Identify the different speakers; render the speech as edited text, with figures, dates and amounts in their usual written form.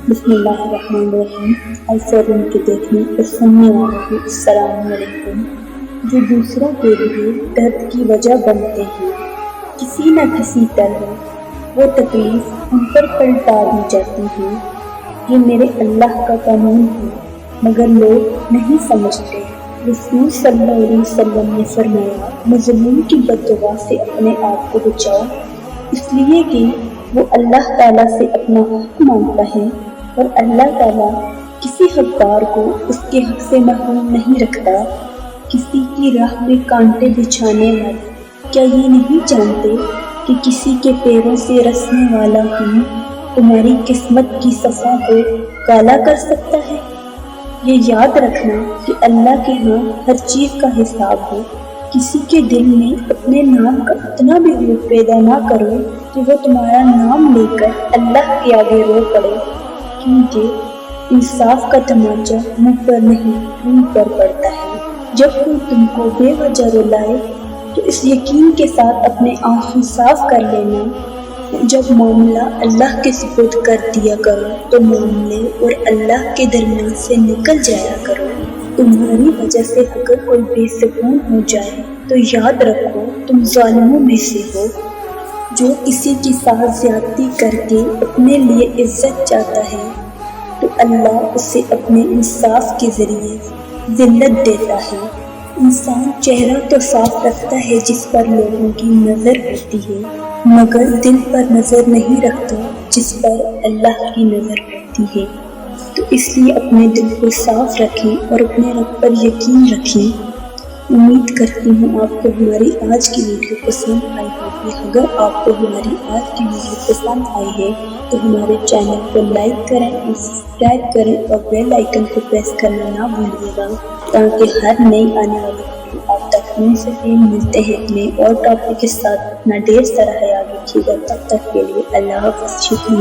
Speaker 1: بسم اللہ الرحمن الرحیم۔ الفرون کے دیکھنے اور سننے والوں کو السلام علیکم۔ جو دوسروں کے لیے درد کی وجہ بنتے ہیں، کسی نہ کسی طرح وہ تکلیف ان پر پلٹا دی جاتی ہے۔ یہ میرے اللہ کا قانون ہے، مگر لوگ نہیں سمجھتے۔ رسول صلی اللہ علیہ وسلم نے فرمایا، مظلوم کی بددعا سے اپنے آپ کو بچاؤ، اس لیے کہ وہ اللہ تعالیٰ سے اپنا حق مانگتا ہے اور اللہ تعالیٰ کسی حقدار کو اس کے حق سے محروم نہیں رکھتا۔ کسی کی راہ میں کانٹے بچھانے والے کیا یہ نہیں جانتے کہ کسی کے پیروں سے رسنے والا ہی تمہاری قسمت کی صفحہ کو کالا کر سکتا ہے؟ یہ یاد رکھنا کہ اللہ کے ہاں ہر چیز کا حساب ہے۔ کسی کے دل میں اپنے نام کا اتنا بھی خوف پیدا نہ کرو کہ وہ تمہارا نام لے کر اللہ کے آگے رو پڑے، کیونکہ انصاف کا تماچا منہ پر نہیں روح پر پڑتا ہے۔ جب کوئی تم کو بے وجہ رلائے تو اس یقین کے ساتھ اپنے آنسو صاف کر لینا، جب معاملہ اللہ کے سپرد کر دیا کرو تو معاملے اور اللہ کے درمیان سے نکل جایا کرو۔ تمہاری وجہ سے اگر کوئی بے سکون ہو جائے تو یاد رکھو تم ظالموں میں سے ہو۔ جو کسی کے ساتھ زیادتی کر کے اپنے لیے عزت چاہتا ہے تو اللہ اسے اپنے انصاف کے ذریعے ذلت دیتا ہے۔ انسان چہرہ تو صاف رکھتا ہے جس پر لوگوں کی نظر ہوتی ہے، مگر دل پر نظر نہیں رکھتا جس پر اللہ کی نظر ہوتی ہے۔ تو اس لیے اپنے دل کو صاف رکھیں اور اپنے رب پر یقین رکھیں۔ امید کرتی ہوں آپ کو ہماری آج کی ویڈیو پسند آئی ہوگی۔ اگر آپ کو ہماری آج کی ویڈیو پسند آئی ہے تو ہمارے چینل کو لائک کریں اور سبسکرائب کریں اور بیل آئیکن کو پریس کرنا نہ بھولیے گا، تاکہ ہر نئی آنے والی ویڈیو آپ تک پہنچ سکے۔ ملتے ہیں اپنے اور ٹاپک کے ساتھ، اپنا ڈھیر سارا خیال رکھیے گا۔ تب تک کے لیے اللہ حافظ، شکریہ۔